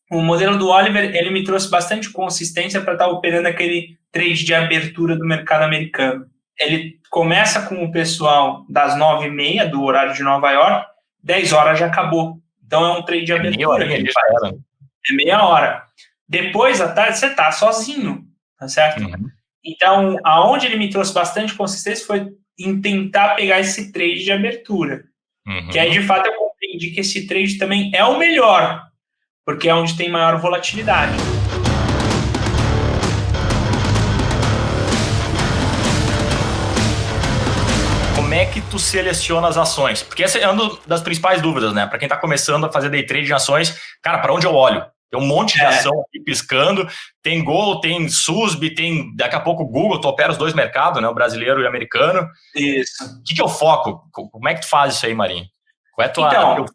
O modelo do Oliver, ele me trouxe bastante consistência para estar operando aquele trade de abertura do mercado americano. Ele começa com o pessoal das 9h30 do horário de Nova York, 10 horas já acabou. Então é um trade de abertura que ele faz. É meia hora. Depois, à tarde, você está sozinho, tá certo? Uhum. Então, aonde ele me trouxe bastante consistência foi em tentar pegar esse trade de abertura. Uhum. Que aí, de fato, eu compreendi que esse trade também é o melhor, porque é onde tem maior volatilidade. Como é que tu seleciona as ações? Porque essa é uma das principais dúvidas, né? Para quem está começando a fazer day trade em ações, cara, para onde eu olho? Tem um monte de ação aqui piscando, tem Gol, tem SUSB, tem daqui a pouco Google, tu opera os dois mercados, né? O brasileiro e o americano. Isso. O que eu foco? Como é que tu faz isso aí, Marinho? Qual é teu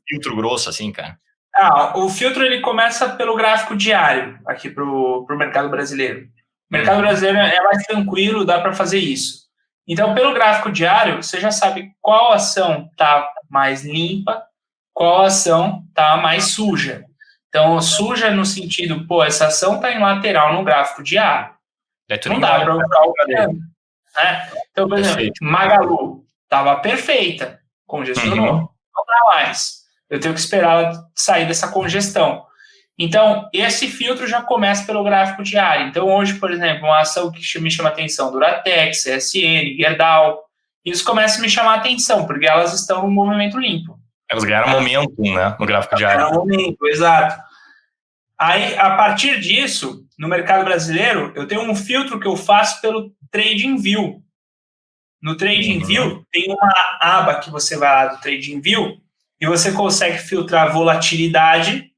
filtro grosso, assim, cara? O filtro ele começa pelo gráfico diário aqui pro mercado brasileiro. O mercado brasileiro é mais tranquilo, dá para fazer isso. Então, pelo gráfico diário, você já sabe qual ação está mais limpa, qual ação está mais suja. Então, suja no sentido, essa ação está em lateral no gráfico diário. Não dá para eu ficar olhando. Né? Então, por exemplo, Magalu estava perfeita, congestionou, não dá mais. Eu tenho que esperar ela sair dessa congestão. Então, esse filtro já começa pelo gráfico diário. Então, hoje, por exemplo, uma ação que me chama a atenção, Duratex, CSN, Gerdau, isso começa a me chamar a atenção, porque elas estão no movimento limpo. Elas ganharam momentum, né, no gráfico diário. Ganharam momento, exato. Aí, a partir disso, no mercado brasileiro, eu tenho um filtro que eu faço pelo TradingView. No TradingView, tem uma aba que você vai lá do TradingView e você consegue filtrar volatilidade,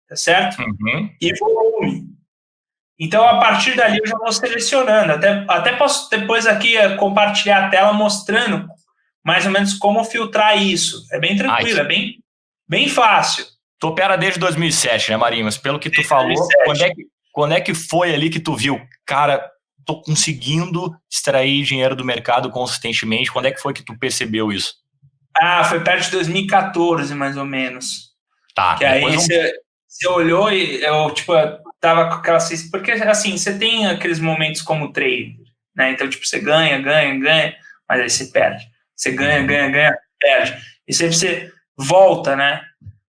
tá certo? E volume. Então, a partir dali, eu já vou selecionando. Até posso depois aqui compartilhar a tela mostrando mais ou menos como filtrar isso. É bem tranquilo, é bem fácil. Tu opera desde 2007, né, Marinho? Mas pelo que tu falou, quando é que foi ali que tu viu, cara, tô conseguindo extrair dinheiro do mercado consistentemente? Quando é que foi que tu percebeu isso? Foi perto de 2014, mais ou menos. Tá. Que aí você olhou e eu, tava com aquela... Porque, assim, você tem aqueles momentos como trader, né? Então, você ganha, mas aí você perde. Você ganha, perde. E sempre você volta, né?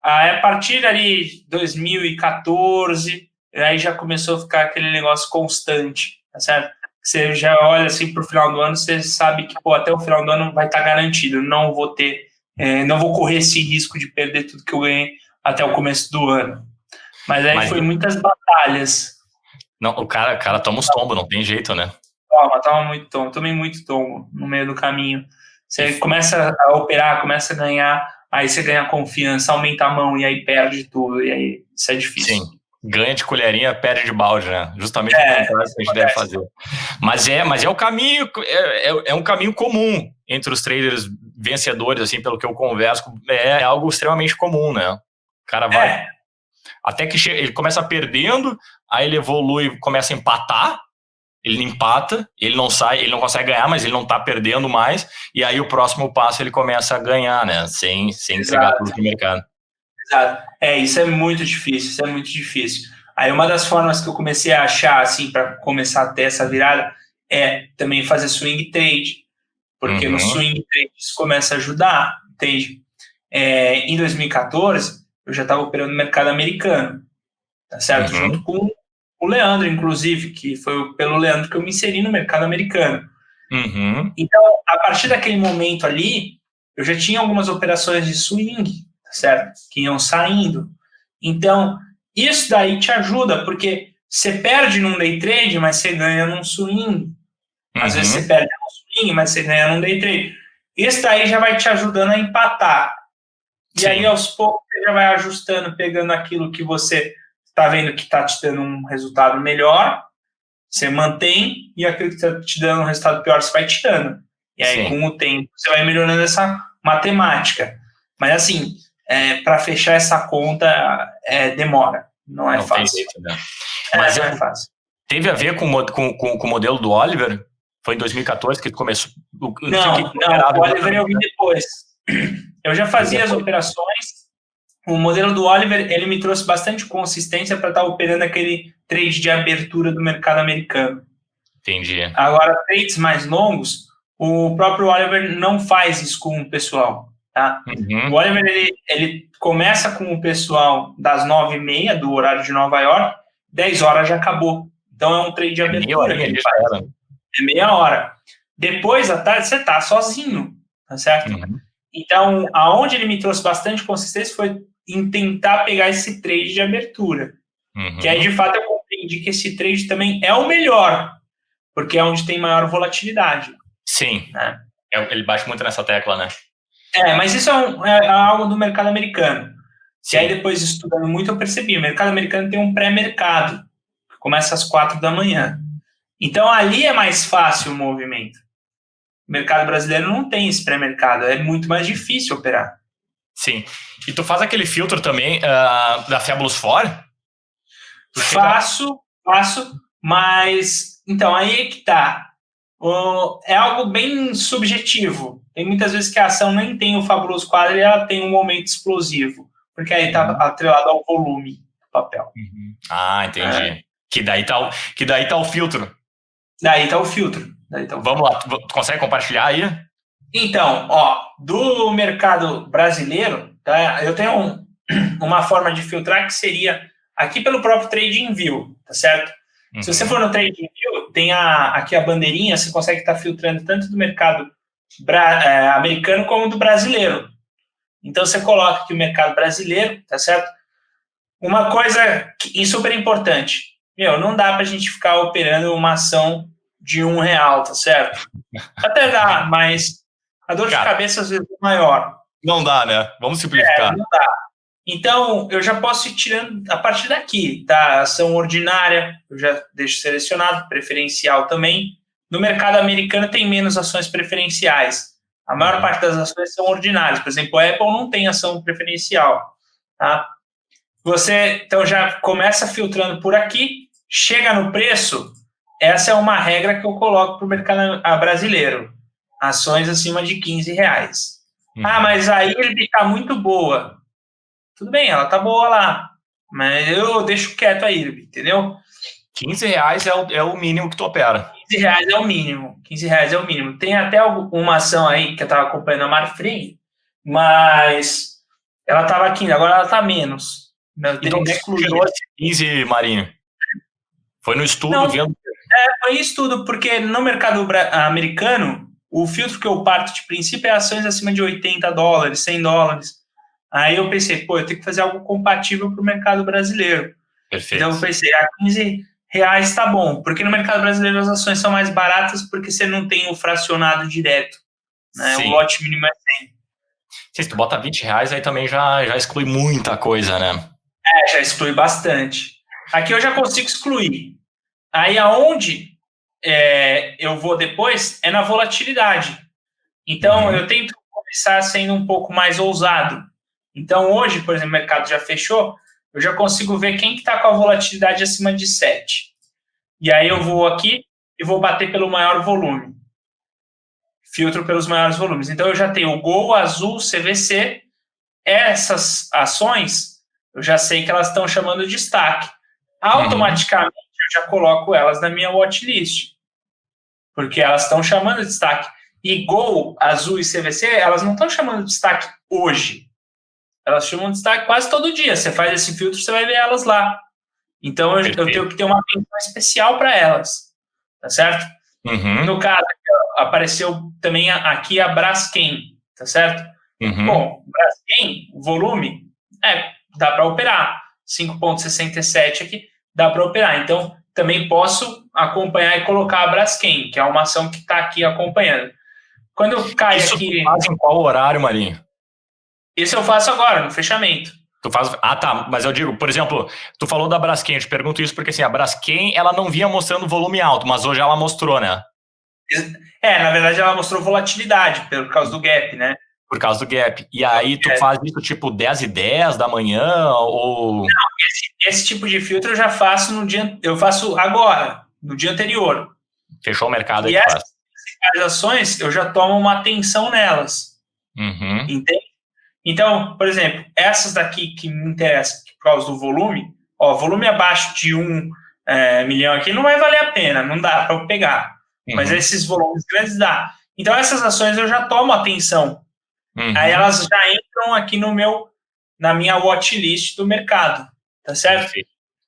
Aí, a partir ali de 2014, aí já começou a ficar aquele negócio constante, tá certo? Você já olha assim pro final do ano, você sabe que, até o final do ano vai estar garantido. Não vou correr esse risco de perder tudo que eu ganhei até o começo do ano. Mas aí foi muitas batalhas. Não, o cara toma uns tombos, não tem jeito, né? Toma muito tombo. Tomei muito tombo no meio do caminho. Você começa a operar, começa a ganhar, aí você ganha confiança, aumenta a mão e aí perde tudo. E aí isso é difícil. Sim. Ganha de colherinha, perde de balde, né? Justamente o contrário que a gente deve fazer. Mas é o caminho, é um caminho comum entre os traders vencedores, assim, pelo que eu converso, é algo extremamente comum, né? O cara vai... Até que ele começa perdendo, aí ele evolui, começa a empatar, ele empata, ele não sai, ele não consegue ganhar, mas ele não tá perdendo mais, e aí o próximo passo ele começa a ganhar, né? Sem entregar tudo pro mercado. Exato. Isso é muito difícil, Aí uma das formas que eu comecei a achar, assim, para começar a ter essa virada, é também fazer swing trade, porque no swing trade isso começa a ajudar, entende? Em 2014, eu já estava operando no mercado americano, tá certo? Junto com o Leandro, inclusive, que foi pelo Leandro que eu me inseri no mercado americano. Então, a partir daquele momento ali, eu já tinha algumas operações de swing, certo? Que iam saindo. Então, isso daí te ajuda, porque você perde num day trade, mas você ganha num swing. Às vezes você perde num swing, mas você ganha num day trade. Isso daí já vai te ajudando a empatar. E aí, aos poucos, você já vai ajustando, pegando aquilo que você está vendo que está te dando um resultado melhor, você mantém, e aquilo que está te dando um resultado pior, você vai tirando. E aí, com o tempo, você vai melhorando essa matemática. Mas, assim, para fechar essa conta, demora. Não é fácil. Jeito, né? Mas não é fácil. Teve a ver com o modelo do Oliver? Foi em 2014 que começou? Não, o Oliver eu vi depois. Eu já fazia as operações, o modelo do Oliver, ele me trouxe bastante consistência para estar operando aquele trade de abertura do mercado americano. Entendi. Agora, trades mais longos, o próprio Oliver não faz isso com o pessoal, tá? O Oliver, ele começa com o pessoal das 9h30 do horário de Nova York, 10 horas já acabou. Então, é um trade de abertura que ele faz. É meia hora. Depois, à tarde, você tá sozinho, tá certo? Então, aonde ele me trouxe bastante consistência foi em tentar pegar esse trade de abertura. Que aí, de fato, eu compreendi que esse trade também é o melhor, porque é onde tem maior volatilidade. Sim, né? Ele bate muito nessa tecla, né? Mas isso é algo do mercado americano. Sim. E aí, depois, estudando muito, eu percebi, o mercado americano tem um pré-mercado, que começa às 4h. Então, ali é mais fácil o movimento. O mercado brasileiro não tem esse pré-mercado, é muito mais difícil operar. Sim. E tu faz aquele filtro também da Fabulous Four? Faço, mas... Então, aí é que tá. É algo bem subjetivo. Tem muitas vezes que a ação nem tem o Fabulous Quadro e ela tem um momento explosivo, porque aí tá atrelado ao volume do papel. Ah, entendi. Que daí tá o filtro. Daí tá o filtro. Vamos lá, tu consegue compartilhar aí? Então, do mercado brasileiro, tá, eu tenho uma forma de filtrar que seria aqui pelo próprio TradingView, tá certo? Se você for no TradingView, tem aqui a bandeirinha, você consegue estar filtrando tanto do mercado americano como do brasileiro. Então, você coloca aqui o mercado brasileiro, tá certo? Uma coisa super importante, não dá pra gente ficar operando uma ação de R$1, tá certo? Até dá, mas a dor de cabeça às vezes é maior. Não dá, né? Vamos simplificar. Não dá. Então, eu já posso ir tirando a partir daqui, tá? Ação ordinária, eu já deixo selecionado, preferencial também. No mercado americano tem menos ações preferenciais. A maior parte das ações são ordinárias. Por exemplo, a Apple não tem ação preferencial, tá? Você, então, já começa filtrando por aqui, chega no preço, essa é uma regra que eu coloco para o mercado brasileiro. Ações acima de R$15. Mas a IRB está muito boa. Tudo bem, ela tá boa lá, mas eu deixo quieto a IRB, entendeu? R$15 é o mínimo que tu opera. R$15 é o mínimo. R$15 é o mínimo. Tem até uma ação aí que eu estava acompanhando a Marfrig, mas ela estava 15, agora ela está menos. Então, onde é que tirou esse 15, Marinho? Foi no estudo? Não, vendo? Foi estudo, porque no mercado americano, o filtro que eu parto de princípio é ações acima de $80, $100. Aí eu pensei, eu tenho que fazer algo compatível para o mercado brasileiro. Perfeito. Então eu pensei, R$15 tá bom, porque no mercado brasileiro as ações são mais baratas porque você não tem o fracionado direto, né? O lote mínimo é 100. Se tu bota R$20, aí também já exclui muita coisa, né? Já exclui bastante. Aqui eu já consigo excluir. Aí aonde eu vou depois é na volatilidade. Então eu tento começar sendo um pouco mais ousado. Então hoje, por exemplo, o mercado já fechou, eu já consigo ver quem que está com a volatilidade acima de 7. E aí eu vou aqui e vou bater pelo maior volume. Filtro pelos maiores volumes. Então eu já tenho o Gol, Azul, CVC. Essas ações, eu já sei que elas estão chamando de destaque. Automaticamente eu já coloco elas na minha watchlist. Porque elas estão chamando de destaque. E Gol, Azul e CVC, elas não estão chamando de destaque hoje. Elas chamam de destaque quase todo dia. Você faz esse filtro, você vai ver elas lá. Então, eu tenho que ter uma atenção especial para elas. Tá certo? No caso, apareceu também aqui a Braskem. Tá certo? Bom, Braskem, volume, dá para operar. 5,67 aqui, dá para operar. Então, também posso acompanhar e colocar a Braskem, que é uma ação que está aqui acompanhando. Quando eu caio aqui... Isso faz em qual horário, Marinho? Isso eu faço agora, no fechamento. Tu faz... tá, mas eu digo, por exemplo, tu falou da Braskem, eu te pergunto isso porque assim, a Braskem, ela não vinha mostrando volume alto, mas hoje ela mostrou, né? Na verdade ela mostrou volatilidade, por causa do gap, né? Por causa do gap. E aí tu faz isso tipo 10h10 da manhã, ou... Não, esse tipo de filtro eu já faço eu faço agora, no dia anterior. Fechou o mercado aí. E essas ações, eu já tomo uma atenção nelas. Entende? Então, por exemplo, essas daqui que me interessam por causa do volume, volume abaixo de 1 milhão aqui não vai valer a pena, não dá para eu pegar. Mas esses volumes grandes dá. Então, essas ações eu já tomo atenção. Aí elas já entram aqui na minha watchlist do mercado, tá certo?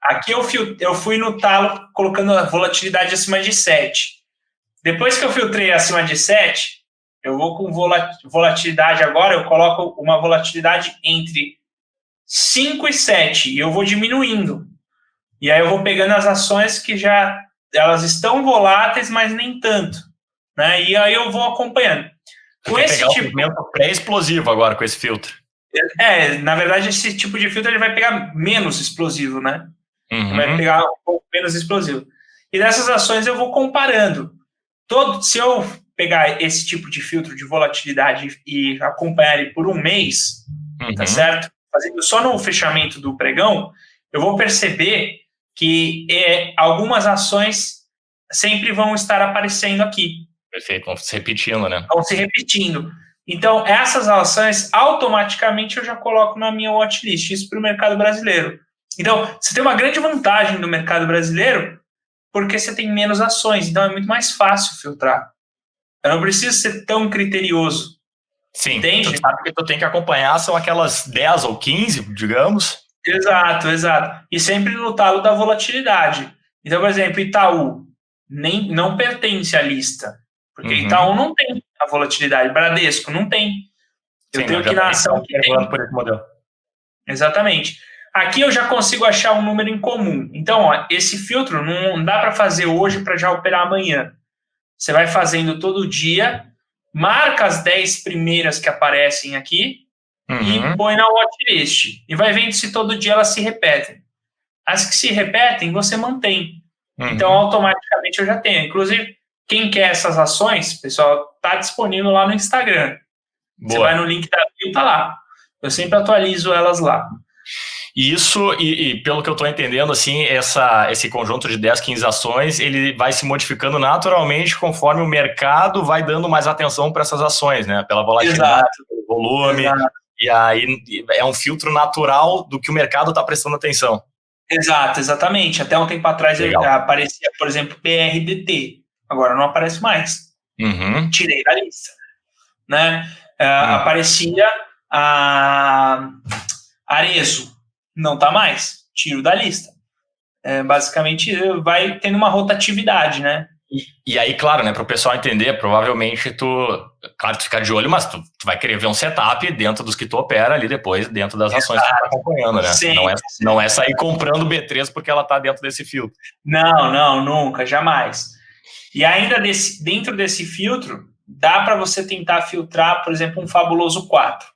Aqui eu fui no talo colocando a volatilidade acima de 7. Depois que eu filtrei acima de 7, eu vou com volatilidade agora, eu coloco uma volatilidade entre 5 e 7, e eu vou diminuindo. E aí eu vou pegando as ações que elas estão voláteis, mas nem tanto, né? E aí eu vou acompanhando. Com esse tipo pré-explosivo agora com esse filtro. Na verdade, esse tipo de filtro ele vai pegar menos explosivo, né? Vai pegar um pouco menos explosivo. E dessas ações eu vou comparando. Se eu pegar esse tipo de filtro de volatilidade e acompanhar ele por um mês, tá certo? Fazendo só no fechamento do pregão, eu vou perceber que algumas ações sempre vão estar aparecendo aqui. Perfeito, vão se repetindo, né? Vão se repetindo. Então, essas ações, automaticamente, eu já coloco na minha watchlist, isso para o mercado brasileiro. Então, você tem uma grande vantagem no mercado brasileiro, porque você tem menos ações, então é muito mais fácil filtrar. Eu não preciso ser tão criterioso. Sim, entende? Tu sabe que tu tem que acompanhar, são aquelas 10 ou 15, digamos. Exato. E sempre no talo da volatilidade. Então, por exemplo, Itaú não pertence à lista, porque Itaú não tem a volatilidade, Bradesco não tem. Eu tenho que ir na ação que tem. Por esse modelo. Exatamente. Aqui eu já consigo achar um número em comum. Então, esse filtro não dá para fazer hoje para já operar amanhã. Você vai fazendo todo dia, marca as 10 primeiras que aparecem aqui e põe na watchlist. E vai vendo se todo dia elas se repetem. As que se repetem, você mantém. Então, automaticamente eu já tenho. Inclusive, quem quer essas ações, pessoal, está disponível lá no Instagram. Boa. Você vai no link da bio, tá lá. Eu sempre atualizo elas lá. Isso, e pelo que eu estou entendendo, assim, esse conjunto de 10, 15 ações, ele vai se modificando naturalmente conforme o mercado vai dando mais atenção para essas ações, né? Pela volatilidade, pelo volume. Exato. E aí é um filtro natural do que o mercado está prestando atenção. Exatamente. Até um tempo atrás aparecia, por exemplo, PRDT. Agora não aparece mais. Tirei da lista. Né? Aparecia a Arezzo. Não está mais. Tiro da lista. Basicamente, vai tendo uma rotatividade, né? E aí, claro, né, para o pessoal entender, provavelmente tu fica de olho, mas tu vai querer ver um setup dentro dos que tu opera ali depois, dentro das ações que tu tá acompanhando, né? Sim, não é sair comprando B3 porque ela tá dentro desse filtro. Não, nunca, jamais. E ainda dentro desse filtro, dá para você tentar filtrar, por exemplo, um Fabuloso 4,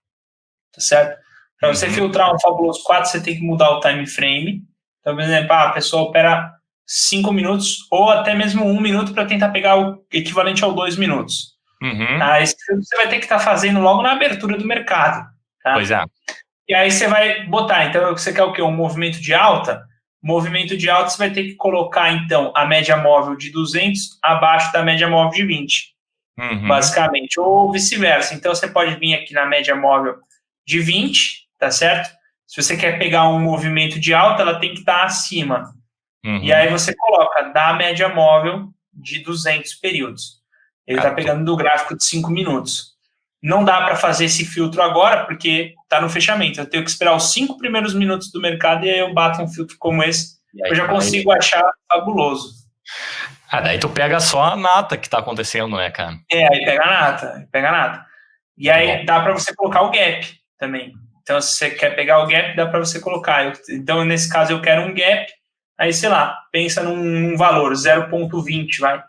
tá certo? Para você filtrar um Fabuloso 4, você tem que mudar o time frame. Então, por exemplo, a pessoa opera 5 minutos ou até mesmo 1 minuto para tentar pegar o equivalente ao 2 minutos. Esse filtro você vai ter que estar fazendo logo na abertura do mercado. Tá? Pois é. E aí você vai botar, então você quer o quê? Um movimento de alta? Movimento de alta você vai ter que colocar, então, a média móvel de 200 abaixo da média móvel de 20. Basicamente, ou vice-versa. Então você pode vir aqui na média móvel de 20, tá certo? Se você quer pegar um movimento de alta, ela tem que estar acima. E aí você coloca da média móvel de 200 períodos. Ele está pegando do gráfico de 5 minutos. Não dá para fazer esse filtro agora, porque está no fechamento. Eu tenho que esperar os 5 primeiros minutos do mercado e aí eu bato um filtro como esse. Eu já consigo achar fabuloso. Daí tu pega só a nata que está acontecendo, né, cara? Aí pega a nata. E aí dá para você colocar o gap também. Então, se você quer pegar o gap, dá para você colocar. Então, nesse caso, eu quero um gap. Aí, sei lá, pensa num valor, 0,20, vai.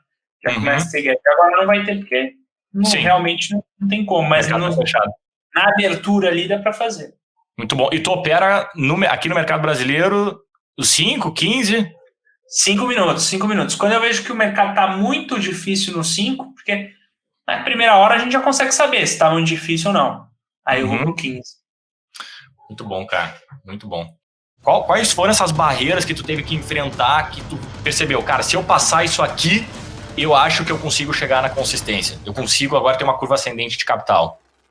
Já começa a ter gap. Agora não vai ter, porque realmente não tem como. Mas na abertura ali dá para fazer. Muito bom. E tu opera aqui no mercado brasileiro os 5, 15? 5 minutos. Quando eu vejo que o mercado está muito difícil no 5, porque na primeira hora a gente já consegue saber se está muito difícil ou não. Aí eu vou pro 15. Muito bom, cara. Muito bom. Quais foram essas barreiras que tu teve que enfrentar, que tu percebeu? Cara, se eu passar isso aqui, eu acho que eu consigo chegar na consistência. Eu consigo agora ter uma curva ascendente de capital.